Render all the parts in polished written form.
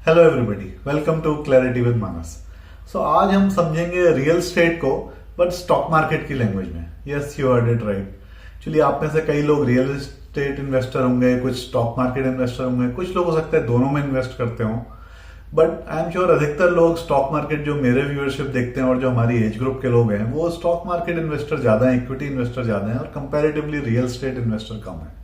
Hello everybody, welcome to clarity with Manas. So आज हम समझेंगे रियल एस्टेट को, बट स्टॉक मार्केट की लैंग्वेज में। Yes, you heard it right. Actually आप में से कई लोग रियल एस्टेट इन्वेस्टर होंगे, कुछ स्टॉक मार्केट इन्वेस्टर होंगे, कुछ लोग हो सकता है दोनों में इन्वेस्ट करते हो। बट आई एम श्योर अधिकतर लोग स्टॉक मार्केट, जो मेरे व्यूअरशिप देखते हैं और जो हमारी एज ग्रुप के लोग हैं, वो स्टॉक मार्केट इन्वेस्टर ज्यादा हैं, इक्विटी इन्वेस्टर ज्यादा हैं और कंपैरेटिवली रियल एस्टेट इन्वेस्टर कम है।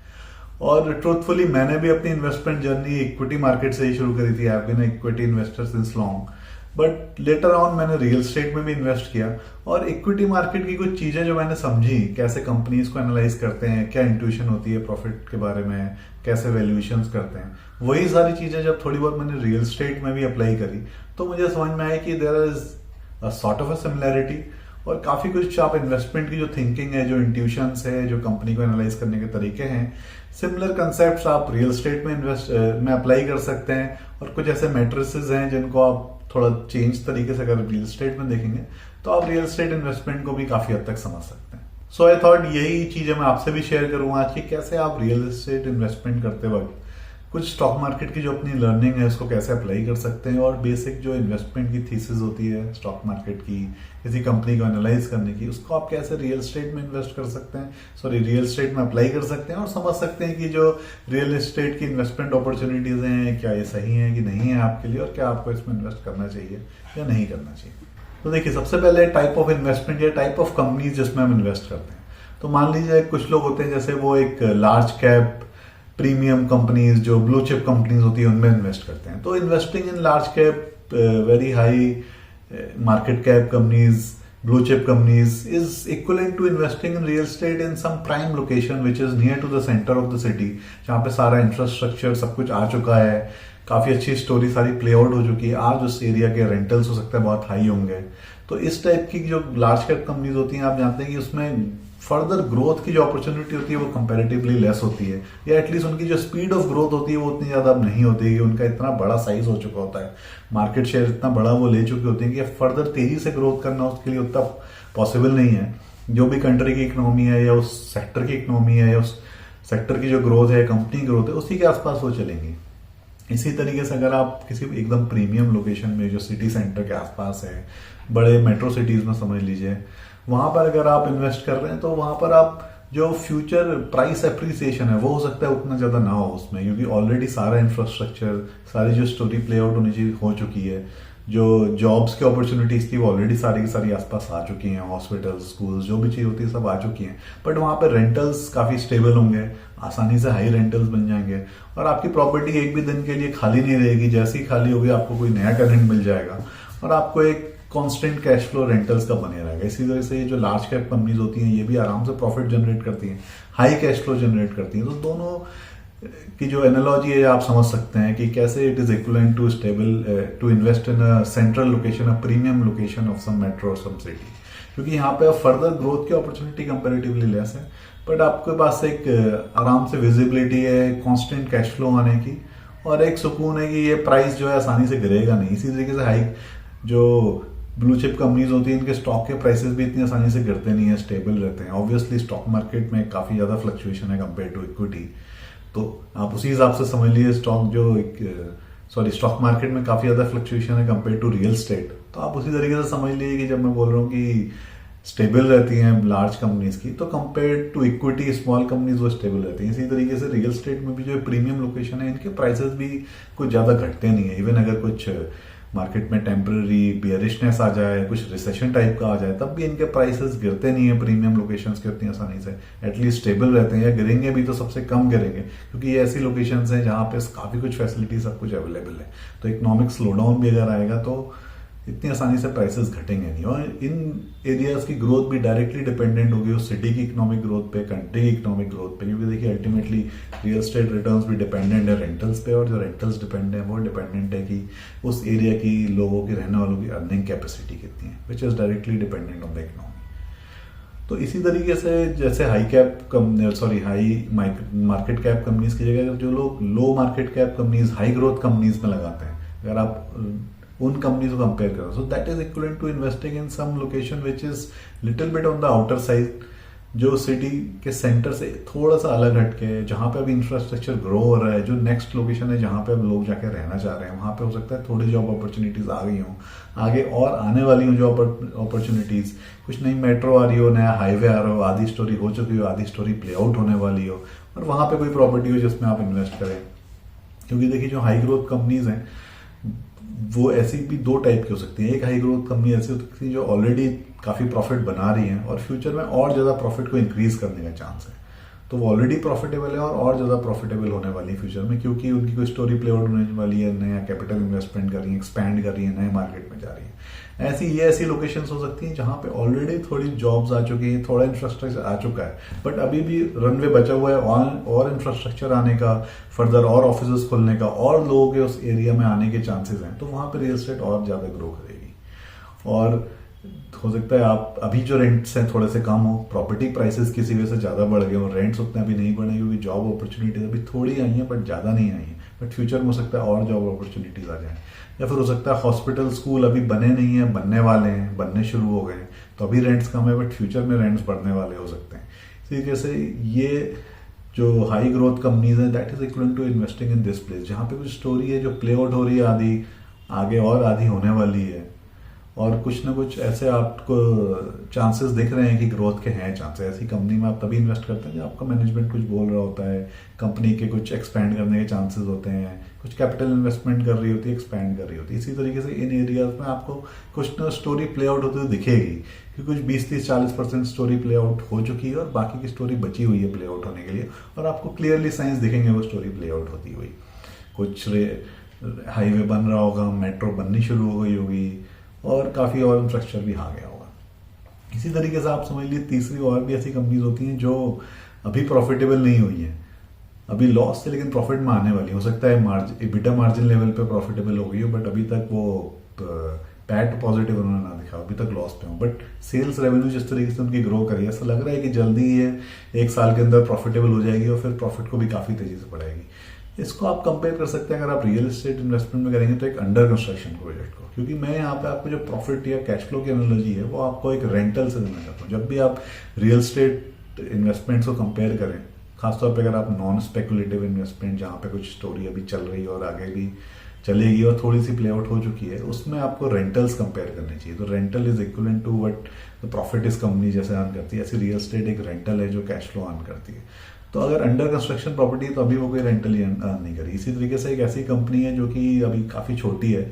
और ट्रूथफुली मैंने भी अपनी इन्वेस्टमेंट जर्नी इक्विटी मार्केट से ही शुरू करी थी। I have been equity investor since long, but later on मैंने रियल एस्टेट में भी इन्वेस्ट किया। और इक्विटी मार्केट की कुछ चीजें जो मैंने समझी, कैसे कंपनीज को एनालाइज करते हैं, क्या इंट्यूशन होती है प्रॉफिट के बारे में, कैसे वैल्यूएशन करते हैं, वही सारी चीजें जब थोड़ी बहुत मैंने रियल एस्टेट में भी अप्लाई करी तो मुझे समझ में आया कि there is a sort of a similarity. और काफी कुछ आप इन्वेस्टमेंट की जो थिंकिंग है, जो इंट्यूशंस है, जो कंपनी को एनालाइज करने के तरीके हैं, सिमिलर कंसेप्ट्स आप रियल एस्टेट में में अप्लाई कर सकते हैं। और कुछ ऐसे मैट्रिसेस हैं जिनको आप थोड़ा चेंज तरीके से अगर रियल एस्टेट में देखेंगे तो आप रियल एस्टेट इन्वेस्टमेंट को भी काफी हद तक समझ सकते हैं। सो आई थॉट यही चीजें मैं आपसे भी शेयर करूंगा आज की, कैसे आप रियल एस्टेट इन्वेस्टमेंट करते वक्त कुछ स्टॉक मार्केट की जो अपनी लर्निंग है उसको कैसे अप्लाई कर सकते हैं, और बेसिक जो इन्वेस्टमेंट की थीसिस होती है स्टॉक मार्केट की, किसी कंपनी को एनालाइज करने की, उसको आप कैसे रियल एस्टेट में इन्वेस्ट कर सकते हैं, रियल एस्टेट में अप्लाई कर सकते हैं और समझ सकते हैं कि जो रियल एस्टेट की इन्वेस्टमेंट अपॉर्चुनिटीज हैं, क्या ये सही है कि नहीं है आपके लिए, और क्या आपको इसमें इन्वेस्ट करना चाहिए या नहीं करना चाहिए। तो देखिए, सबसे पहले टाइप ऑफ इन्वेस्टमेंट या टाइप ऑफ कंपनीज जिसमें हम इन्वेस्ट करते हैं। तो मान लीजिए कुछ लोग होते हैं जैसे वो एक लार्ज कैप प्रीमियम कंपनीज, जो ब्लू चिप कंपनीज होती है, उनमें इन्वेस्ट करते हैं। तो investing in large cap very high market cap companies, blue chip companies is equivalent to investing in real estate in some prime location which is near to the center of the city, जहाँ पे सारा infrastructure सब कुछ आ चुका है, काफी अच्छी story सारी प्ले आउट हो चुकी है। आज उस एरिया के रेंटल्स हो सकता है बहुत हाई होंगे। तो इस टाइप की जो लार्ज कैप कंपनीज होती हैं, आप जानते हैं कि उसमें फर्दर ग्रोथ की जो अपॉर्चुनिटी होती है वो कंपैरेटिवली लेस होती है, या एटलीस्ट उनकी जो स्पीड ऑफ ग्रोथ होती है वो उतनी ज्यादा अब नहीं होती है। उनका इतना बड़ा साइज हो चुका होता है, मार्केट शेयर इतना बड़ा वो ले चुके होते हैं कि फर्दर तेजी से ग्रोथ करना उसके लिए उतना पॉसिबल नहीं है। जो भी कंट्री की इकोनॉमी है या उस सेक्टर की इकोनॉमी है या उस सेक्टर की जो ग्रोथ है, कंपनी ग्रोथ है, उसी के आसपास वो चलेंगी। इसी तरीके से अगर आप किसी एकदम प्रीमियम लोकेशन में जो सिटी सेंटर के आसपास है, बड़े मेट्रो सिटीज में समझ लीजिए, वहां पर अगर आप इन्वेस्ट कर रहे हैं तो वहां पर आप जो फ्यूचर प्राइस एप्रिसिएशन है वो हो सकता है उतना ज्यादा ना हो उसमें, क्योंकि ऑलरेडी सारा इंफ्रास्ट्रक्चर, सारी जो स्टोरी प्ले आउट होनी चाहिए हो चुकी है। जो जॉब्स की अपॉर्चुनिटीज थी वो ऑलरेडी सारी की सारी आसपास आ चुकी हैं, हॉस्पिटल्स, स्कूल्स, जो भी चीज होती है सब आ चुकी हैं। बट वहां पर रेंटल्स काफी स्टेबल होंगे, आसानी से हाई रेंटल्स बन जाएंगे, और आपकी प्रॉपर्टी एक भी दिन के लिए खाली नहीं रहेगी। जैसी खाली होगी आपको कोई नया टेनेंट मिल जाएगा और आपको एक कांस्टेंट कैश फ्लो रेंटल्स का बने रहेगा। इसी तरह से ये जो लार्ज कैप कंपनीज होती हैं ये भी आराम से प्रॉफिट जनरेट करती हैं, हाई कैश फ्लो जनरेट करती हैं। तो दोनों की जो एनालॉजी है आप समझ सकते हैं कि कैसे it is equivalent to stable to invest in a central location, a premium location of some metro और सम सिटी, क्योंकि यहाँ पे फर्दर ग्रोथ की अपॉर्चुनिटी कंपेरेटिवली लेस है, बट आपके पास एक आराम से विजिबिलिटी है, कांस्टेंट कैश फ्लो आने की, और एक सुकून है कि ये प्राइस जो है आसानी से गिरेगा नहीं। इसी तरीके से हाई जो ब्लू चिप कंपनीज होती है, इनके स्टॉक के प्राइसेस भी इतनी आसानी से गिरते नहीं है, स्टेबल रहते हैं। ऑब्वियसली स्टॉक मार्केट में काफी ज्यादा फ्लक्चुएशन है कंपेयर टू इक्विटी, तो आप उसी हिसाब से समझ लीजिए स्टॉक मार्केट में काफी ज्यादा फ्लक्चुएशन है कंपेयर टू रियल एस्टेट। तो आप उसी तरीके से समझ लीजिए कि जब मैं बोल रहा हूँ कि स्टेबल रहती हैं लार्ज कंपनीज की, तो compare to equity small companies वो स्टेबल रहती हैं। इसी तरीके से रियल एस्टेट में भी जो प्रीमियम लोकेशन है, इनके प्राइसेस भी कुछ ज्यादा घटते नहीं है। इवन अगर कुछ मार्केट में टेम्पररी बियरिशनेस आ जाए, कुछ रिसेशन टाइप का आ जाए, तब भी इनके प्राइसेस गिरते नहीं है प्रीमियम लोकेशंस के उतनी आसानी से, एटलीस्ट स्टेबल रहते हैं, या गिरेंगे भी तो सबसे कम गिरेंगे, क्योंकि ये ऐसी लोकेशंस हैं जहां पे काफी कुछ फैसिलिटी सब कुछ अवेलेबल है। तो इकोनॉमिक स्लोडाउन भी अगर आएगा तो इतनी आसानी से प्राइसेस घटेंगे नहीं, और इन एरियाज की ग्रोथ भी डायरेक्टली डिपेंडेंट होगी उस सिटी की इकोनॉमिक ग्रोथ पे, कंट्री की इकोनॉमिक ग्रोथ पे, क्योंकि देखिए अल्टीमेटली रियल एस्टेट रिटर्न्स भी डिपेंडेंट है रेंटल्स पे, और जो रेंटल्स डिपेंड है वो डिपेंडेंट है कि उस एरिया की लोगों की, रहने वालों की अर्निंग कैपेसिटी कितनी है, which is directly dependent on the economy. तो इसी तरीके से जैसे हाई मार्केट कैप कंपनीज की जगह जो लोग low market cap companies, high growth companies में लगाते हैं, अगर आप उन कंपनीज को कंपेयर करो, so that is equivalent to investing in some location which is little bit on the outer side, जो सिटी के सेंटर से थोड़ा सा अलग हटके, जहाँ पे अभी इंफ्रास्ट्रक्चर ग्रो हो रहा है, जो नेक्स्ट लोकेशन है जहाँ पे अब लोग जाके रहना चाह रहे हैं, वहाँ पे हो सकता है थोड़ी जॉब अपॉर्चुनिटीज आ गई हों, आगे और आने वाली हों जॉब अपॉर्चुनिटीज, कुछ नई मेट्रो आ रही हो, नया हाईवे आ रहा हो, आधी स्टोरी हो चुकी हो, आधी स्टोरी प्ले आउट होने वाली हो, और वहाँ पे कोई प्रॉपर्टी हो जिसमें आप इन्वेस्ट करें। क्योंकि देखिए जो हाई ग्रोथ कंपनीज हैं वो ऐसी भी दो टाइप की हो सकती है। एक हाई ग्रोथ कंपनी ऐसी हो सकती है जो ऑलरेडी काफी प्रॉफिट बना रही है और फ्यूचर में और ज्यादा प्रॉफिट को इंक्रीज करने का चांस है, तो वो ऑलरेडी प्रॉफिटेबल है और ज्यादा प्रॉफिटेबल होने वाली है फ्यूचर में, क्योंकि उनकी कोई स्टोरी प्ले आउट होने वाली है, नया कैपिटल इन्वेस्टमेंट कर रही है, एक्सपैंड कर रही है, नए मार्केट में जा रही है। ऐसी लोकेशंस हो सकती हैं जहां पे ऑलरेडी थोड़ी जॉब्स आ चुकी हैं, थोड़ा इंफ्रास्ट्रक्चर आ चुका है, बट अभी भी रनवे बचा हुआ है और इंफ्रास्ट्रक्चर आने का, फर्दर और ऑफिस खुलने का, और लोगों के उस एरिया में आने के चांसेस हैं, तो वहां पे रियल एस्टेट और ज्यादा ग्रो करेगी। और हो सकता है आप अभी जो रेंट्स हैं थोड़े से कम हो, प्रॉपर्टी प्राइसेस किसी वजह से ज्यादा बढ़ गए और रेंट्स उतने अभी नहीं बढ़े क्योंकि जॉब अपॉर्चुनिटीज अभी थोड़ी आई हैं बट ज्यादा नहीं आई हैं, बट फ्यूचर में हो सकता है और जॉब अपॉर्चुनिटीज आ जाए। या फिर हो सकता है हॉस्पिटल स्कूल अभी बने नहीं है, बनने वाले हैं, बनने शुरू हो गए हैं, तो अभी रेंट्स कम है बट फ्यूचर में रेंट्स बढ़ने वाले हो सकते हैं। इसी तरीके से ये जो हाई ग्रोथ कंपनीज है that is equal to investing in this place, जहां पे कुछ स्टोरी है जो प्ले आउट हो रही है, आधी आगे और आधी होने वाली है, और कुछ ना कुछ ऐसे आपको चांसेस दिख रहे हैं कि ग्रोथ के हैं चांसेस। ऐसी कंपनी में आप तभी इन्वेस्ट करते हैं जब आपका मैनेजमेंट कुछ बोल रहा होता है, कंपनी के कुछ एक्सपैंड करने के चांसेस होते हैं, कुछ कैपिटल इन्वेस्टमेंट कर रही होती है, एक्सपैंड कर रही होती है। इसी तरीके से इन एरियाज में आपको कुछ ना स्टोरी प्ले आउट होती हुई दिखेगी कि कुछ 20-30-40% स्टोरी प्ले आउट हो चुकी है और बाकी की स्टोरी बची हुई है प्ले आउट होने के लिए, और आपको क्लियरली साइंस दिखेंगे वो स्टोरी प्ले आउट होती हुई। कुछ हाईवे बन रहा होगा, मेट्रो बननी शुरू हो गई होगी, और काफी और इंफ्रास्ट्रक्चर भी आ गया होगा। इसी तरीके से आप समझ लीजिए तीसरी और भी ऐसी कंपनीज होती हैं जो अभी प्रॉफिटेबल नहीं हुई हैं, अभी लॉस से लेकिन प्रॉफिट में आने वाली। हो सकता है एबिटा मार्जिन लेवल पे प्रॉफिटेबल हो गई हो, बट अभी तक वो पैट पॉजिटिव उन्होंने ना दिखा, अभी तक लॉस पे हो, बट सेल्स रेवेन्यू जिस तरीके से उनकी ग्रो करी है, ऐसा लग रहा है कि जल्दी ही है 1 साल के अंदर प्रॉफिटेबल हो जाएगी और फिर प्रॉफिट को भी काफी तेजी से बढ़ाएगी। इसको आप कंपेयर कर सकते हैं अगर आप रियल एस्टेट इन्वेस्टमेंट में करेंगे तो एक अंडर कंस्ट्रक्शन प्रोजेक्ट को, क्योंकि मैं यहाँ पे आपको जो प्रॉफिट या कैश फ्लो की एनालॉजी है वो आपको एक रेंटल से देना चाहता हूँ। जब भी आप रियल एस्टेट इन्वेस्टमेंट्स को कंपेयर करें, खासतौर पे अगर आप नॉन स्पेकुलेटिव इन्वेस्टमेंट जहाँ पे कुछ स्टोरी अभी चल रही है और आगे भी चलेगी और थोड़ी सी प्ले आउट हो चुकी है, उसमें आपको रेंटल्स कंपेयर करनी चाहिए। तो rental is equal to what the profit इस कंपनी जैसे अर्न करती है, ऐसी रियल एस्टेट एक रेंटल है जो कैश फ्लो अर्न करती है। तो अगर अंडर कंस्ट्रक्शन प्रॉपर्टी है तो अभी वो कोई रेंटल ही अर्न नहीं करी। इसी तरीके से एक ऐसी कंपनी है जो कि अभी काफी छोटी है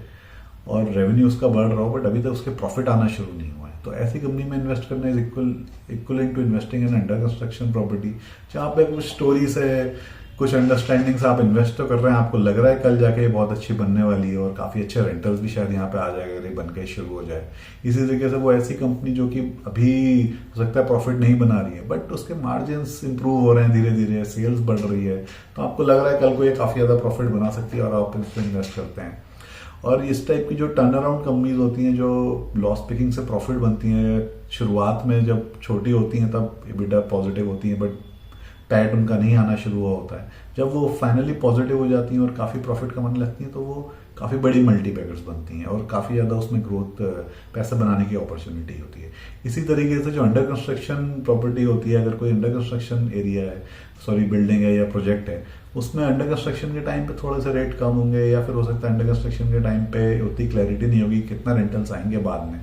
और रेवेन्यू उसका बढ़ रहा हो बट अभी तक उसके प्रॉफिट आना शुरू नहीं हुआ है, तो ऐसी कंपनी में इन्वेस्ट करना is equal to investing in under construction property, जहाँ पे कुछ स्टोरीज है, कुछ अंडरस्टैंडिंग से आप इन्वेस्ट तो कर रहे हैं, आपको लग रहा है कल जाके बहुत अच्छी बनने वाली है और काफी अच्छे रेंटल्स भी शायद यहाँ पे आ जाएगा अगर ये बन के शुरू हो जाए। इसी तरीके से वो ऐसी कंपनी जो कि अभी हो सकता है प्रॉफिट नहीं बना रही है बट उसके मार्जिन्स इंप्रूव हो रहे हैं धीरे धीरे, सेल्स बढ़ रही है, तो आपको लग रहा है कल को ये काफी ज्यादा प्रॉफिट बना सकती है और आप इसमें इन्वेस्ट करते हैं। और इस टाइप की जो टर्न अराउंड कंपनीज होती हैं जो लॉस पिकिंग से प्रॉफिट बनती हैं, शुरुआत में जब छोटी होती हैं तब एबिटा पॉजिटिव होती है बट पैट उनका नहीं आना शुरू हुआ होता है, जब वो फाइनली पॉजिटिव हो जाती हैं और काफी प्रॉफिट कमाने लगती हैं तो वो काफी बड़ी मल्टीपैकर्स बनती हैं और काफी ज्यादा उसमें ग्रोथ पैसा बनाने की अपॉर्चुनिटी होती है। इसी तरीके से जो अंडर कंस्ट्रक्शन प्रॉपर्टी होती है, अगर कोई अंडर कंस्ट्रक्शन एरिया है, बिल्डिंग है या प्रोजेक्ट है, उसमें अंडर कंस्ट्रक्शन के टाइम पे थोड़े से रेट कम होंगे या फिर हो सकता है अंडर कंस्ट्रक्शन के टाइम पे उतनी क्लैरिटी नहीं होगी कितना रेंटल्स आएंगे बाद में,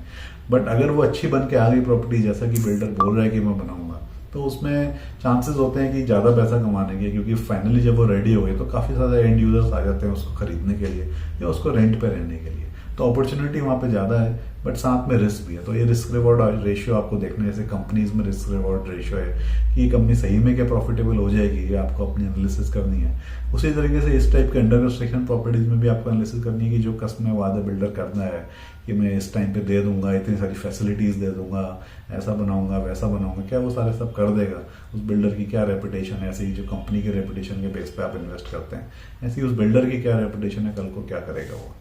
बट अगर वो अच्छी बन के आ गई प्रॉपर्टी जैसा कि बिल्डर बोल रहा है कि मैं बनाऊंगा, तो उसमें चांसेस होते हैं कि ज्यादा पैसा कमाने के, क्योंकि फाइनली जब वो रेडी हो गए तो काफी ज्यादा एंड यूजर्स आ जाते हैं उसको खरीदने के लिए या उसको रेंट पे रहने के लिए, तो अपॉर्चुनिटी वहां पे ज्यादा है बट साथ में रिस्क भी है। तो ये रिस्क रिवॉर्ड रेशियो आपको देखना है, जैसे कंपनीज में रिस्क रिवॉर्ड रेशियो है कि ये कंपनी सही में क्या प्रॉफिटेबल हो जाएगी, ये आपको अपनी एनालिसिस करनी है। उसी तरीके से इस टाइप के अंडर कंस्ट्रक्शन प्रॉपर्टीज में भी आपको एनालिसिस करनी है कि जो कस्टमर वादा बिल्डर करना है कि मैं इस टाइम पे दे दूंगा, इतनी सारी फैसिलिटीज दे दूंगा, ऐसा बनाऊंगा वैसा बनाऊंगा, क्या वो सारे सब कर देगा, उस बिल्डर की क्या रेपुटेशन है, ऐसे ही जो कंपनी के रेपुटेशन के बेस पे आप इन्वेस्ट करते हैं ऐसे ही उस बिल्डर की क्या रेपुटेशन है, कल को क्या करेगा वो।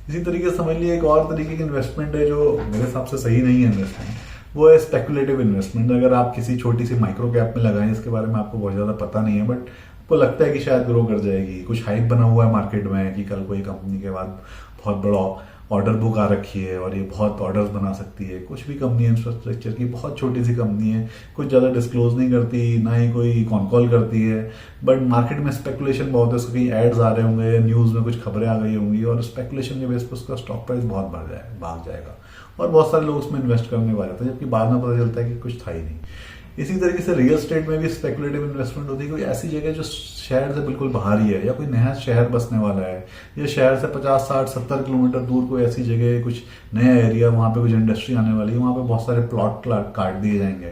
इसी तरीके से समझ लिए एक और तरीके की इन्वेस्टमेंट है जो मेरे हिसाब से सही नहीं है इन्वेस्टमेंट, वो है स्पेकुलेटिव इन्वेस्टमेंट। अगर आप किसी छोटी सी माइक्रो कैप में लगाएं जिसके बारे में आपको बहुत ज्यादा पता नहीं है बट को लगता है कि शायद ग्रो कर जाएगी, कुछ हाइप बना हुआ है मार्केट में कि कल कोई कंपनी के बाद बहुत बड़ा ऑर्डर बुक आ रखी है और ये बहुत ऑर्डर्स बना सकती है। कुछ भी कंपनी है इंफ्रास्ट्रक्चर की, बहुत छोटी सी कंपनी है, कुछ ज़्यादा डिस्क्लोज नहीं करती, ना ही कोई कॉन कॉल करती है, बट मार्केट में स्पेकुलेशन बहुत है, उसके कहीं एड्स आ रहे होंगे, न्यूज़ में कुछ खबरें आ गई होंगी और स्पेकुलेशन के बेस पर उसका स्टॉक प्राइस बहुत भाग जाएगा और बहुत सारे लोग उसमें इन्वेस्ट करने वाले थे, जबकि बाद में पता चलता है कि कुछ था ही नहीं। इसी तरीके से रियल एस्टेट में भी स्पेकुलेटिव इन्वेस्टमेंट होती है। कोई ऐसी जगह जो शहर से बिल्कुल बाहर ही है, या कोई नया शहर बसने वाला है, या शहर से 50, 60, 70 किलोमीटर दूर कोई ऐसी जगह, कुछ नया एरिया, वहां पे कुछ इंडस्ट्री आने वाली है, वहां पे बहुत सारे प्लॉट काट दिए जाएंगे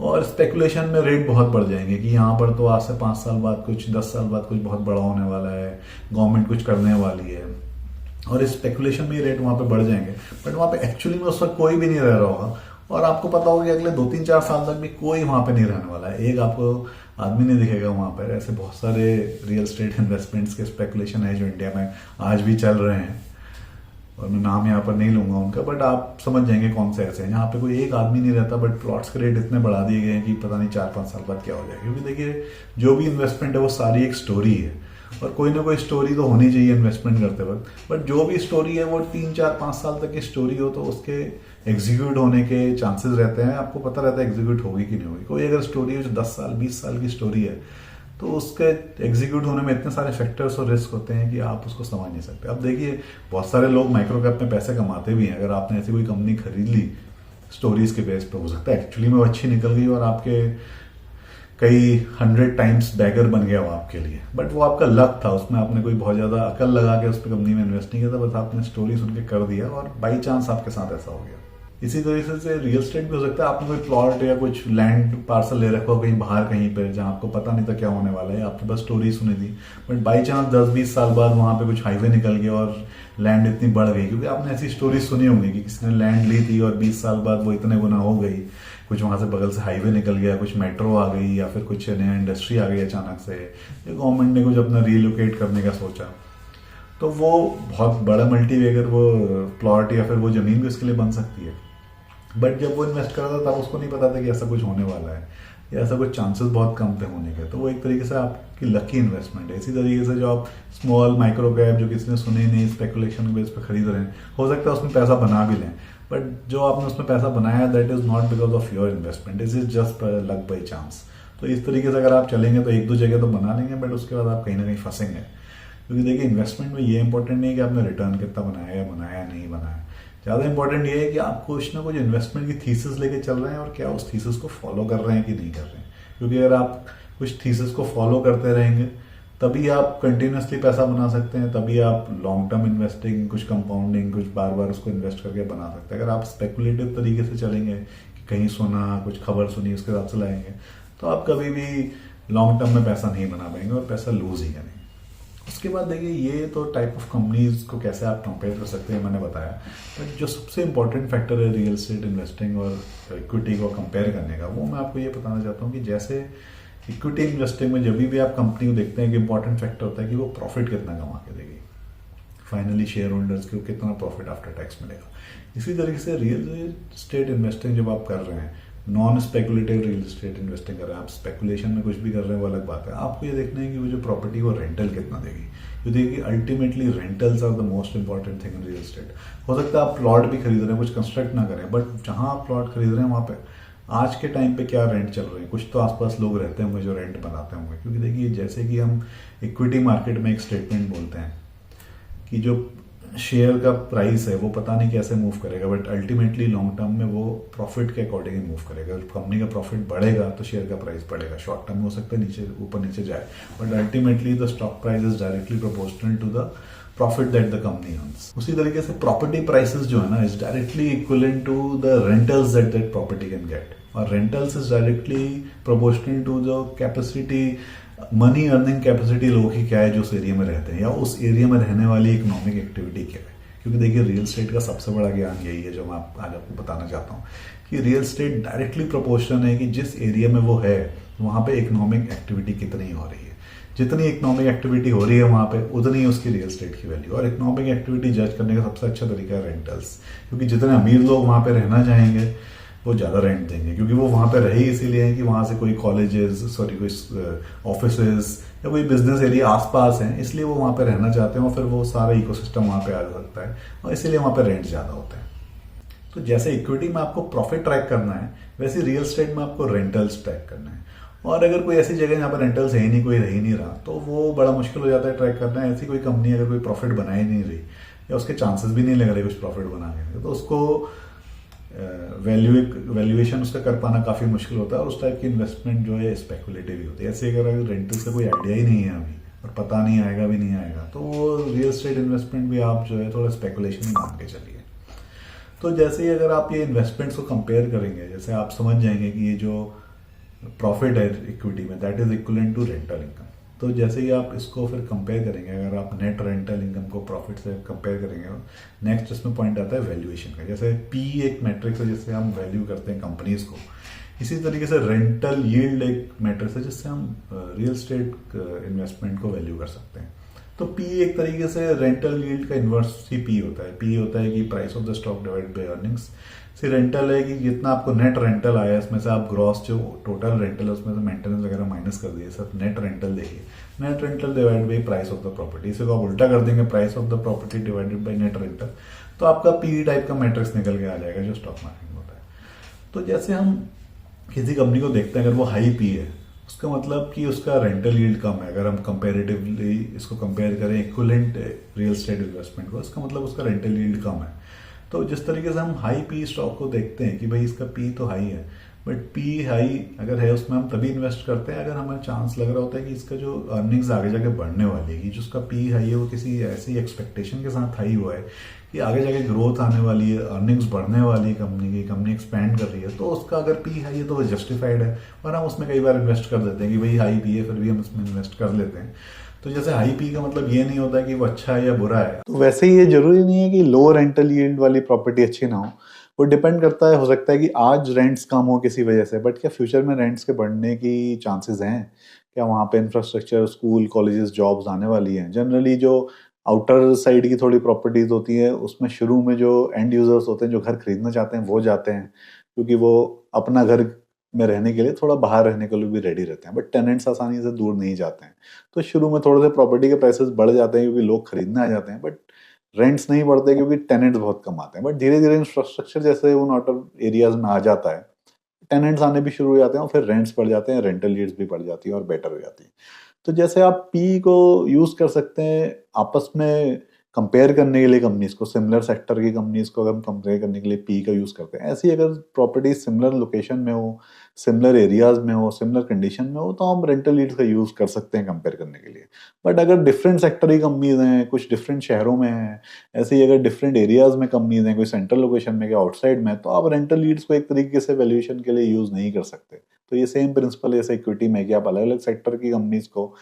और स्पेकुलेशन में रेट बहुत बढ़ जाएंगे कि यहाँ पर तो आज से 5 साल बाद कुछ, 10 साल बाद कुछ बहुत बड़ा होने वाला है, गवर्नमेंट कुछ करने वाली है, और इस स्पेकुलेशन में रेट वहां पे बढ़ जाएंगे। बट वहां पे एक्चुअली में उस वक्त कोई भी नहीं रह रहा होगा और आपको पता होगा कि अगले 2-3-4 साल तक भी कोई वहां पे नहीं रहने वाला है, एक आपको आदमी नहीं दिखेगा वहां पर। ऐसे बहुत सारे रियल एस्टेट इन्वेस्टमेंट्स के स्पेकुलेशन है जो इंडिया में आज भी चल रहे हैं और मैं नाम यहाँ पर नहीं लूंगा उनका, बट आप समझ जाएंगे कौन से ऐसे हैं जहाँ पे कोई एक आदमी नहीं रहता, बट प्लॉट्स के रेट इतने बढ़ा दिए गए हैं कि पता नहीं 4-5 साल बाद क्या हो जाएगा। क्योंकि देखिए जो भी इन्वेस्टमेंट है वो सारी एक स्टोरी है और कोई ना कोई स्टोरी तो होनी चाहिए इन्वेस्टमेंट करते वक्त, बट जो भी स्टोरी है वो 3-4-5 साल तक की स्टोरी हो तो उसके एग्जीक्यूट होने के चांसेस रहते हैं, आपको पता रहता है एग्जीक्यूट होगी कि नहीं होगी। कोई अगर स्टोरी है जो 10 साल 20 साल की स्टोरी है तो उसके एग्जीक्यूट होने में इतने सारे फैक्टर्स और रिस्क होते हैं कि आप उसको समझ नहीं सकते। अब देखिए बहुत सारे लोग माइक्रो कैप में पैसे कमाते भी हैं। अगर आपने ऐसी कोई कंपनी खरीद ली स्टोरीज के बेस पे, हो सकता है एक्चुअली में वो अच्छी निकल गई और आपके कई 100 टाइम्स बैगर बन गया वो आपके लिए, बट वो आपका लक था, उसमें आपने कोई बहुत ज्यादा अकल लगा के उस पर कंपनी में इन्वेस्ट नहीं किया था, बस आपने स्टोरी सुन के कर दिया और बाई चांस आपके साथ ऐसा हो गया। इसी तरीके से रियल एस्टेट भी हो सकता है, आपने कोई प्लॉट या कुछ लैंड पार्सल ले रखा हो कहीं बाहर कहीं पे जहां आपको पता नहीं था क्या होने वाला है, आपने बस स्टोरी सुनी थी, बट बाई चांस 10-20 साल बाद वहां पे कुछ हाईवे निकल गया और लैंड इतनी बढ़ गई, क्योंकि आपने ऐसी स्टोरी सुनी होगी कि किसी ने लैंड ली थी और 20 साल बाद वो इतने गुना हो गई, कुछ वहां से बगल से हाईवे निकल गया, कुछ मेट्रो आ गई या फिर कुछ नया इंडस्ट्री आ गई अचानक से, गवर्नमेंट ने कुछ अपना रिलोकेट करने का सोचा, तो वो बहुत बड़ा मल्टीवेगर वो प्लॉट या फिर वो जमीन भी उसके लिए बन सकती है। बट जब वो इन्वेस्ट कर रहा था तब उसको नहीं पता था कि ऐसा कुछ होने वाला है या ऐसा कुछ चांसेस बहुत कम थे होने के, तो वो एक तरीके से आपकी लकी इन्वेस्टमेंट है। इसी तरीके से जो आप स्मॉल माइक्रो कैप जो किसी ने सुने नहीं स्पेकुलेशन के बेस पे खरीद रहे हैं, हो सकता है उसमें पैसा बना भी लें, बट जो आपने उसमें पैसा बनाया that is not because of your investment, this is just luck by chance. तो इस तरीके से अगर आप चलेंगे तो 1-2 जगह तो बना लेंगे, बट उसके बाद आप कहीं ना कहीं फंसेंगे। क्योंकि देखिए इन्वेस्टमेंट में ये इंपॉर्टेंट नहीं है कि आपने रिटर्न कितना बनाया या नहीं बनाया, ज्यादा इंपॉर्टेंट ये है कि आप कुछ ना कुछ इन्वेस्टमेंट की थीसिस लेके चल रहे हैं और क्या उस थीसिस को फॉलो कर रहे हैं कि नहीं कर रहे हैं। क्योंकि अगर आप कुछ थीसिस को फॉलो करते रहेंगे तभी आप कंटिन्यूसली पैसा बना सकते हैं, तभी आप लॉन्ग टर्म इन्वेस्टिंग, कुछ कंपाउंडिंग, कुछ बार बार उसको इन्वेस्ट करके बना सकते हैं। अगर आप स्पेकुलेटिव तरीके से चलेंगे कि कहीं सुना, कुछ खबर सुनी, उसके हिसाब से लाएंगे, तो आप कभी भी लॉन्ग टर्म में पैसा नहीं बना पाएंगे और पैसा लूज ही करेंगे। उसके बाद देखिए ये तो टाइप ऑफ कंपनीज को कैसे आप कंपेयर कर सकते हैं मैंने बताया, बट जो सबसे इंपॉर्टेंट फैक्टर है रियल एस्टेट इन्वेस्टिंग और इक्विटी को कंपेयर करने का, वो मैं आपको ये बताना चाहता हूँ कि जैसे इक्विटी इन्वेस्टिंग में जब भी आप कंपनी को देखते हैं कि इंपॉर्टेंट फैक्टर होता है कि वो प्रॉफिट कितना कमा के देगी, फाइनली शेयर होल्डर्स को कितना प्रॉफिट आफ्टर टैक्स मिलेगा। इसी तरीके से रियल एस्टेट इन्वेस्टिंग जब आप कर रहे हैं, non speculative real estate investing कर रहे हैं, आप स्पेकुलेशन में कुछ भी कर रहे हैं वो अलग बात है, आपको ये देखना है कि वो जो प्रॉपर्टी वो रेंटल कितना देगी। तो देखिए ultimately rentals are the most important thing in real estate. हो सकता है आप प्लॉट भी खरीद रहे हैं, कुछ कंस्ट्रक्ट ना करें, बट जहां आप प्लॉट खरीद रहे हैं वहां पे आज के टाइम पे क्या रेंट चल रहे हैं, कुछ तो आसपास लोग रहते होंगे जो रेंट बनाते होंगे। क्योंकि देखिए जैसे कि हम इक्विटी मार्केट में एक स्टेटमेंट बोलते हैं कि जो शेयर का प्राइस है वो पता नहीं कैसे मूव करेगा, बट अल्टीमेटली लॉन्ग टर्म में वो प्रॉफिट के अकॉर्डिंग ही मूव करेगा। कंपनी का प्रॉफिट बढ़ेगा तो शेयर का प्राइस बढ़ेगा, शॉर्ट टर्म में हो सकता है नीचे ऊपर नीचे जाए, but ultimately the stock price is directly proportional to the profit that the company earns. उसी तरीके से प्रॉपर्टी प्राइसेस जो है ना is directly equivalent to the rentals that property can get, और rentals is directly proportional to the capacity, money earning capacity लोगों की क्या है जो उस एरिया में रहते हैं, या उस एरिया में रहने वाली इकोनॉमिक एक्टिविटी क्या है। क्योंकि देखिए रियल एस्टेट का सबसे बड़ा ज्ञान यही है जो मैं आज आपको बताना चाहता हूँ कि रियल एस्टेट डायरेक्टली प्रोपोर्शनल है कि जिस एरिया में वो है वहां पे इकोनॉमिक एक्टिविटी कितनी हो रही है। जितनी इकोनॉमिक एक्टिविटी हो रही है वहां पे उतनी ही उसकी रियल एस्टेट की वैल्यू। और इकोनॉमिक एक्टिविटी जज करने का सबसे अच्छा तरीका है रेंटल्स, क्योंकि जितने अमीर लोग वहां पे रहना चाहेंगे वो ज़्यादा रेंट देंगे, क्योंकि वो वहाँ पे रहे इसीलिए हैं कि वहाँ से कोई कॉलेजेस, सॉरी कोई ऑफिसेज या कोई बिजनेस एरिया आसपास हैं, इसलिए वो वहाँ पे रहना चाहते हैं और फिर वो सारा इकोसिस्टम वहाँ पे आ सकता है और इसीलिए वहाँ पे रेंट ज़्यादा होता है। तो जैसे इक्विटी में आपको प्रॉफिट ट्रैक करना है, वैसे रियल एस्टेट में आपको रेंटल्स ट्रैक करना है। और अगर कोई ऐसी जगह जहाँ पर रेंटल्स है ही नहीं, कोई रह ही नहीं रहा, तो वो बड़ा मुश्किल हो जाता है ट्रैक करना। ऐसी कोई कंपनी अगर कोई प्रॉफिट बना ही नहीं रही या उसके चांसेस भी नहीं लग रहे कुछ प्रॉफिट बनाने के, तो उसको वैल्यूएशन उसका कर पाना काफ़ी मुश्किल होता है और उस टाइप की इन्वेस्टमेंट जो है स्पेकुलेटिव ही होती है। ऐसे अगर रेंटल्स का कोई आइडिया ही नहीं है अभी और पता नहीं आएगा भी नहीं आएगा, तो वो रियल एस्टेट इन्वेस्टमेंट भी आप जो है थोड़ा स्पेकुलेशन ही मान के चलिए। तो जैसे ही अगर आप ये इन्वेस्टमेंट्स को कंपेयर करेंगे, जैसे आप समझ जाएंगे कि ये जो प्रॉफिट है इक्विटी में that is equivalent to rental income. तो जैसे ही आप इसको फिर कंपेयर करेंगे, अगर आप नेट रेंटल इनकम को प्रॉफिट से कंपेयर करेंगे, नेक्स्ट इसमें पॉइंट आता है वैल्यूएशन का। जैसे पी एक मैट्रिक्स है जिससे हम वैल्यू करते हैं कंपनीज को, इसी तरीके से रेंटल यील्ड एक मैट्रिक्स है जिससे हम रियल एस्टेट इन्वेस्टमेंट को वैल्यू कर सकते हैं। तो पी एक तरीके से रेंटल यील्ड का इन्वर्स ही पी होता है। पी होता है कि price of the stock divided by earnings. See rental है कि जितना आपको नेट रेंटल आया इसमें से आप ग्रॉस जो टोटल रेंटल है उसमें से मेंटेनेंस वगैरह माइनस कर दिए, सब नेट रेंटल देखिए। Net rental divided by price of the property, इसे को आप उल्टा कर देंगे, price of the property divided by net rental, तो आपका पी टाइप का मैट्रिक्स निकल के आ जाएगा जो स्टॉक मार्केट में होता है। तो जैसे हम किसी कंपनी को देखते हैं, अगर वो हाई पी है उसका मतलब कि उसका रेंटल यील्ड कम है। अगर हम कंपेरेटिवली इसको कंपेयर करें इक्विवेलेंट रियल एस्टेट इन्वेस्टमेंट को, इसका मतलब उसका रेंटल यील्ड कम है। तो जिस तरीके से हम हाई पी स्टॉक को देखते हैं कि भाई इसका पी तो हाई है, बट पी हाई अगर है उसमें हम तभी इन्वेस्ट करते हैं अगर हमें चांस लग रहा होता है कि इसका जो अर्निंग्स आगे जाके बढ़ने वाली है, कि जो उसका पी हाई है वो किसी ऐसी एक्सपेक्टेशन के साथ हाई हुआ है कि आगे जाके ग्रोथ आने वाली है, अर्निंग्स बढ़ने वाली है कंपनी की, कंपनी एक्सपैंड कर रही है, तो उसका अगर पी हाई है तो वो जस्टिफाइड है और हम उसमें कई बार इन्वेस्ट कर देते हैं कि भाई हाई पी है फिर भी हम इसमें इन्वेस्ट कर लेते हैं। तो जैसे हाई पी का मतलब ये नहीं होता कि वो अच्छा है या बुरा है, तो वैसे ही ये जरूरी नहीं है कि लो रेंटल यील्ड वाली प्रॉपर्टी अच्छी ना हो। वो डिपेंड करता है, हो सकता है कि आज रेंट्स कम हो किसी वजह से, बट क्या फ्यूचर में रेंट्स के बढ़ने की चांसेस हैं? क्या वहाँ पे इंफ्रास्ट्रक्चर, स्कूल, कॉलेजेस, जॉब्स आने वाली हैं? जनरली जो आउटर साइड की थोड़ी प्रॉपर्टीज होती है उसमें शुरू में जो एंड यूजर्स होते हैं जो घर खरीदना चाहते हैं वो जाते हैं, क्योंकि वो अपना घर में रहने के लिए थोड़ा बाहर रहने के लिए भी रेडी रहते हैं, बट टेनेंट्स आसानी से दूर नहीं जाते हैं। तो शुरू में थोड़े से प्रॉपर्टी के प्राइसेस बढ़ जाते हैं क्योंकि लोग खरीदने आ जाते हैं, बट रेंट्स नहीं बढ़ते क्योंकि टेनेंट्स बहुत कम आते हैं। बट धीरे धीरे इंफ्रास्ट्रक्चर जैसे उन आउटर एरियाज में आ जाता है, टेनेंट्स आने भी शुरू हो जाते हैं और फिर रेंट्स बढ़ जाते हैं, रेंटल यील्ड्स भी बढ़ जाती है और बेटर हो जाती है। तो जैसे आप पी को यूज कर सकते हैं आपस में कंपेयर करने के लिए कंपनीज को, सिमिलर सेक्टर की कंपनीज को अगर हम कंपेयर करने के लिए पी का यूज करते हैं। ऐसी अगर प्रॉपर्टी सिमिलर लोकेशन में हो, सिमिलर एरियाज में हो, सिमिलर कंडीशन में हो, तो हम रेंटल यील्ड का यूज कर सकते हैं कंपेयर करने के लिए। बट अगर डिफरेंट सेक्टर की कंपनीज हैं, कुछ डिफरेंट शहरों में हैं, ऐसे ही अगर डिफरेंट एरियाज में कंपनीज हैं, कोई सेंट्रल लोकेशन में या आउटसाइड में, तो आप रेंटल यील्ड्स को एक तरीके से वैल्यूएशन के लिए यूज नहीं कर सकते। तो ये सेम प्रिंसिपल जैसे इक्विटी में कि आप अलग अलग सेक्टर की कंपनीज को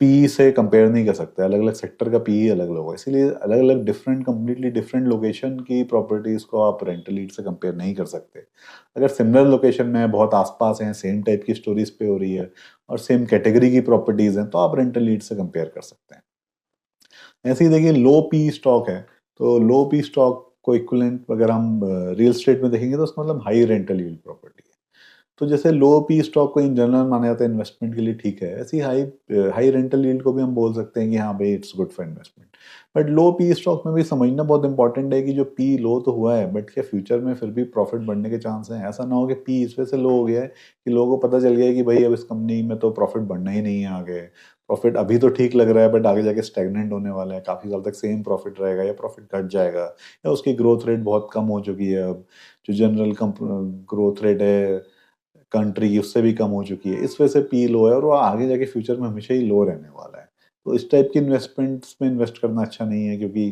पी से कंपेयर नहीं कर सकते, अलग अलग सेक्टर का पी अलग अलग होगा, इसीलिए अलग अलग डिफरेंट कंप्लीटली डिफरेंट लोकेशन की प्रॉपर्टीज को आप रेंटल यील्ड से कंपेयर नहीं कर सकते। अगर सिमिलर लोकेशन में बहुत आसपास हैं, सेम टाइप की स्टोरीज पे हो रही है और सेम कैटेगरी की प्रॉपर्टीज हैं, तो आप रेंटल यील्ड से कंपेयर कर सकते हैं। ऐसे ही देखिए लो पी स्टॉक है, तो लो पी स्टॉक को इक्विवेलेंट अगर हम रियल एस्टेट में देखेंगे तो उसका मतलब हाई रेंटल यील्ड प्रॉपर्टी है। तो जैसे लो पी स्टॉक को इन जनरल माना जाता है इन्वेस्टमेंट के लिए ठीक है, ऐसी हाई हाई रेंटल यील्ड को भी हम बोल सकते हैं कि हाँ भाई it's good for investment. But low P stock में भी समझना बहुत इंपॉर्टेंट है कि जो पी लो तो हुआ है, बट क्या फ्यूचर में फिर भी प्रॉफिट बढ़ने के चांस हैं? ऐसा ना हो कि पी इस वजह से लो हो गया है कि लोगों को पता चल गया है कि भाई अब इस कंपनी में तो प्रॉफिट बढ़ना ही नहीं है, आगे प्रॉफिट अभी तो ठीक लग रहा है बट आगे जाके स्टेगनेंट होने वाला है, काफी साल तक सेम प्रॉफिट रहेगा या प्रॉफिट घट जाएगा, या उसकी ग्रोथ रेट बहुत कम हो चुकी है, अब जो जनरल ग्रोथ रेट है कंट्री की उससे भी कम हो चुकी है, इस वजह से पी लो है और वो आगे जाके फ्यूचर में हमेशा ही लो रहने वाला है। तो इस टाइप की इन्वेस्टमेंट्स में इन्वेस्ट करना अच्छा नहीं है, क्योंकि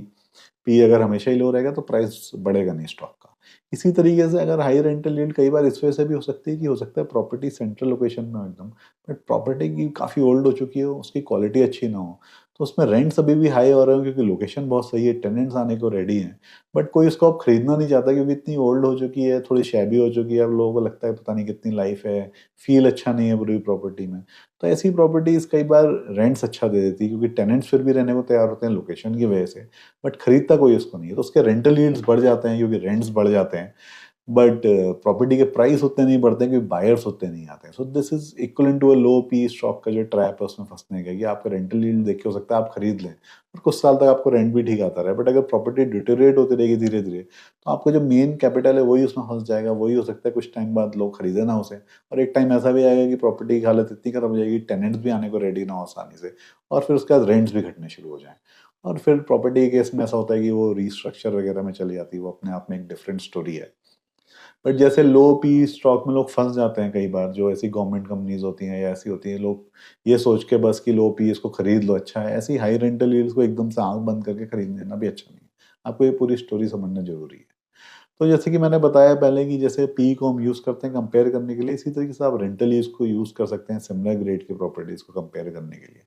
पी अगर हमेशा ही लो रहेगा तो प्राइस बढ़ेगा नहीं स्टॉक का। इसी तरीके से अगर हाई रेंटल यील्ड कई बार इस वजह से भी हो सकती है कि हो सकता है प्रॉपर्टी सेंट्रल लोकेशन में हो एकदम, बट प्रॉपर्टी की काफ़ी ओल्ड हो चुकी हो, उसकी क्वालिटी अच्छी ना हो, तो उसमें रेंट्स अभी भी हाई हो रहे हो क्योंकि लोकेशन बहुत सही है, टेनेंट्स आने को रेडी हैं, बट कोई उसको अब खरीदना नहीं चाहता क्योंकि इतनी ओल्ड हो चुकी है, थोड़ी शैबी हो चुकी है, अब लोगों को लगता है पता नहीं कितनी लाइफ है, फील अच्छा नहीं है पूरी प्रॉपर्टी में। तो ऐसी प्रॉपर्टीज कई बार रेंट्स अच्छा दे देती है क्योंकि टेनेंट्स फिर भी रहने को तैयार होते हैं लोकेशन की वजह से, बट खरीदता कोई उसको नहीं है, तो उसके रेंटल यील्ड्स बढ़ जाते हैं क्योंकि रेंट्स बढ़ जाते हैं। बट प्रॉपर्टी के प्राइस उतने नहीं बढ़ते क्योंकि बायर्स उतने नहीं आते हैं। So this is equivalent to a low P stock का जो ट्रैप है उसमें फंसने का, कि आपका रेंटल यील्ड देख के हो सकता है आप खरीद लें और कुछ साल तक आपको रेंट भी ठीक आता रहे, बट अगर प्रॉपर्टी डिटोरेट होती रहेगी धीरे धीरे तो आपका जो मेन कैपिटल है वही उसमें फंस जाएगा, वही हो सकता है कुछ टाइम बाद लोग खरीदे ना उसे, और एक टाइम ऐसा भी आएगा कि प्रॉपर्टी की हालत इतनी खराब हो जाएगी टेनेंट्स भी आने को रेडी ना हो आसानी से, और फिर उसके बाद रेंट्स भी घटने शुरू हो जाए, और फिर प्रॉपर्टी के केस में ऐसा होता है कि वो रीस्ट्रक्चर वगैरह में चली जाती है, वो अपने आप में एक डिफरेंट स्टोरी है। बट जैसे लो पी स्टॉक में लोग फंस जाते हैं कई बार, जो ऐसी गवर्नमेंट कंपनीज होती हैं या ऐसी होती हैं, लोग ये सोच के बस कि लो पी इसको खरीद लो अच्छा है, ऐसी हाई रेंटल यील्ड्स को एकदम से आंख बंद करके खरीद लेना भी अच्छा नहीं है। आपको ये पूरी स्टोरी समझना जरूरी है। तो जैसे कि मैंने बताया पहले कि जैसे पी को हम यूज करते हैं कंपेयर करने के लिए, इसी तरीके से आप रेंटल यील्ड्स को यूज कर सकते हैं सिमिलर ग्रेड की प्रॉपर्टीज को कंपेयर करने के लिए।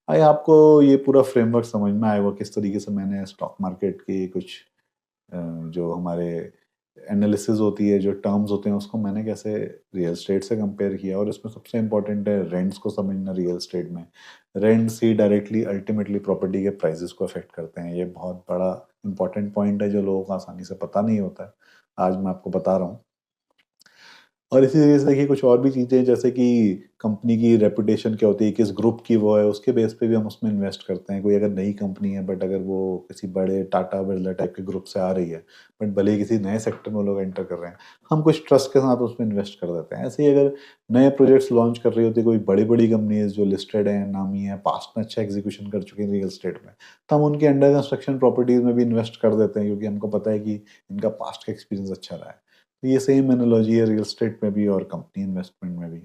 आई आपको ये पूरा फ्रेमवर्क समझ में आएगा किस तरीके से मैंने स्टॉक मार्केट की कुछ जो हमारे एनालिसिस होती है, जो टर्म्स होते हैं, उसको मैंने कैसे रियल एस्टेट से कंपेयर किया, और इसमें सबसे इंपॉर्टेंट है रेंट्स को समझना। रियल एस्टेट में रेंट्स ही डायरेक्टली अल्टीमेटली प्रॉपर्टी के प्राइसेस को अफेक्ट करते हैं। ये बहुत बड़ा इंपॉर्टेंट पॉइंट है जो लोगों को आसानी से पता नहीं होता है, आज मैं आपको बता रहा हूँ। और इसी तरीके से देखिए कुछ और भी चीज़ें, जैसे कि कंपनी की रेपुटेशन क्या होती है, किस ग्रुप की वो है, उसके बेस पे भी हम उसमें इन्वेस्ट करते हैं। कोई अगर नई कंपनी है बट अगर वो किसी बड़े टाटा बिरला टाइप के ग्रुप से आ रही है, बट भले ही किसी नए सेक्टर में लोग एंटर कर रहे हैं, हम कुछ ट्रस्ट के साथ उसमें इन्वेस्ट कर देते हैं। ऐसे ही अगर नए प्रोजेक्ट्स लॉन्च कर रही होती है कोई बड़ी बड़ी कंपनीज जो लिस्टेड है, नामी है, पास्ट में अच्छा एग्जीक्यूशन कर चुके हैं रियल स्टेट में, तो हम उनकी अंडर कंस्ट्रक्शन प्रॉपर्टीज में भी इन्वेस्ट कर देते हैं, क्योंकि हमको पता है कि इनका पास्ट का एक्सपीरियंस अच्छा रहा है। तो ये सेम एनालॉजी है रियल एस्टेट में भी और कंपनी इन्वेस्टमेंट में भी।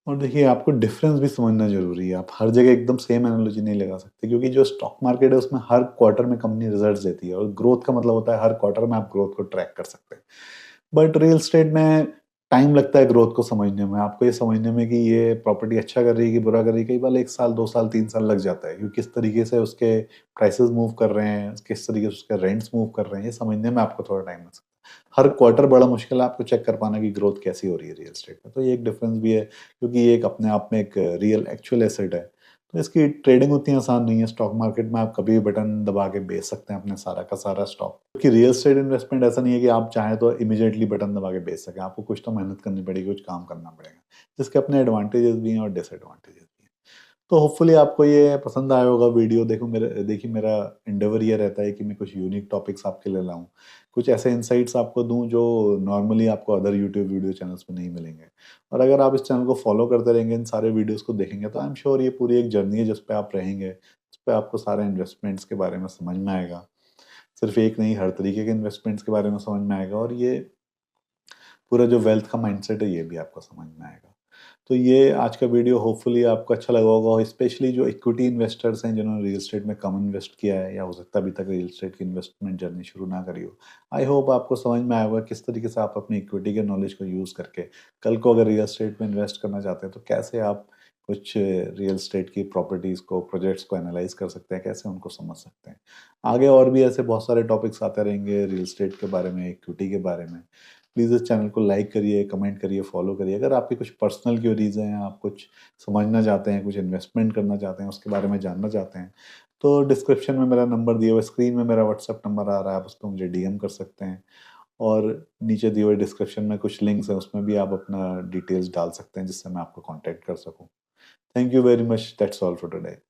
और देखिए आपको डिफरेंस भी समझना जरूरी है। आप हर जगह एकदम सेम एनालॉजी नहीं लगा सकते, क्योंकि जो स्टॉक मार्केट है उसमें हर क्वार्टर में कंपनी रिजल्ट्स देती है, और ग्रोथ का मतलब होता है हर क्वार्टर में आप ग्रोथ को ट्रैक कर सकते हैं। बट रियल एस्टेट में टाइम लगता है ग्रोथ को समझने में, आपको ये समझने में कि ये प्रॉपर्टी अच्छा कर रही है कि बुरा कर रही है, कई बार 1 साल 2 साल 3 साल लग जाता है, क्योंकि किस तरीके से उसके प्राइसेस मूव कर रहे हैं, किस तरीके से उसके रेंट्स मूव कर रहे हैं, ये समझने में आपको थोड़ा टाइम लग सकता है। हर क्वार्टर बड़ा मुश्किल है आपको चेक कर पाना कि ग्रोथ कैसी हो रही है रियल एस्टेट में। तो ये एक डिफरेंस भी है, क्योंकि ये एक अपने आप में एक रियल एक्चुअल एसेट है, तो इसकी ट्रेडिंग उतनी आसान नहीं है। स्टॉक मार्केट में आप कभी भी बटन दबा के बेच सकते हैं अपने सारा का सारा स्टॉक, क्योंकि रियल एस्टेट इन्वेस्टमेंट ऐसा नहीं है कि आप चाहें तो इमीडिएटली बटन दबा के बेच सकें। आपको कुछ तो मेहनत करनी पड़ेगी, कुछ काम करना पड़ेगा, जिसके अपने एडवांटेजेस भी हैं और डिसएडवांटेजेस भी हैं। तो होपफुली आपको ये पसंद आया होगा वीडियो। देखिए मेरा एंडेवर ये रहता है कि मैं कुछ यूनिक टॉपिक्स आपके लिए लाऊं, कुछ ऐसे इंसाइट्स आपको दूं जो नॉर्मली आपको अदर यूट्यूब वीडियो चैनल्स पे नहीं मिलेंगे। और अगर आप इस चैनल को फॉलो करते रहेंगे, इन सारे वीडियोस को देखेंगे, तो आई एम श्योर ये पूरी एक जर्नी है जिस पे आप रहेंगे, जिस पे आपको सारे इन्वेस्टमेंट्स के बारे में समझ में आएगा। सिर्फ एक नहीं, हर तरीके के इन्वेस्टमेंट्स के बारे में समझ में आएगा, और ये पूरा जो वेल्थ का माइंडसेट है ये भी आपको समझ में आएगा। तो ये आज का वीडियो होपफुली आपको अच्छा लगा होगा, स्पेशली जो इक्विटी इन्वेस्टर्स हैं जिन्होंने रियल एस्टेट में कम इन्वेस्ट किया है, या हो सकता है अभी तक रियल एस्टेट की इन्वेस्टमेंट जर्नी शुरू ना करी हो। आई होप आपको समझ में आया होगा किस तरीके से आप अपनी इक्विटी के नॉलेज को यूज़ करके कल को अगर रियल एस्टेट में इन्वेस्ट करना चाहते हैं तो कैसे आप कुछ रियल एस्टेट की प्रॉपर्टीज़ को, प्रोजेक्ट्स को एनालाइज कर सकते हैं, कैसे उनको समझ सकते हैं। आगे और भी ऐसे बहुत सारे टॉपिक्स आते रहेंगे रियल एस्टेट के बारे में, इक्विटी के बारे में। प्लीज़ इस चैनल को लाइक करिए, कमेंट करिए, फॉलो करिए। अगर आपकी कुछ पर्सनल क्वेरीज हैं, आप कुछ समझना चाहते हैं, कुछ इन्वेस्टमेंट करना चाहते हैं, उसके बारे में जानना चाहते हैं, तो डिस्क्रिप्शन में मेरा नंबर दिया हुआ, स्क्रीन में मेरा व्हाट्सएप नंबर आ रहा है, आप उस पर मुझे डीएम कर सकते हैं। और नीचे दिए हुए डिस्क्रिप्शन में कुछ लिंक्स हैं, उसमें भी आप अपना डिटेल्स डाल सकते हैं जिससे मैं आपको कॉन्टैक्ट कर सकूँ। Thank you very much, that's all for today.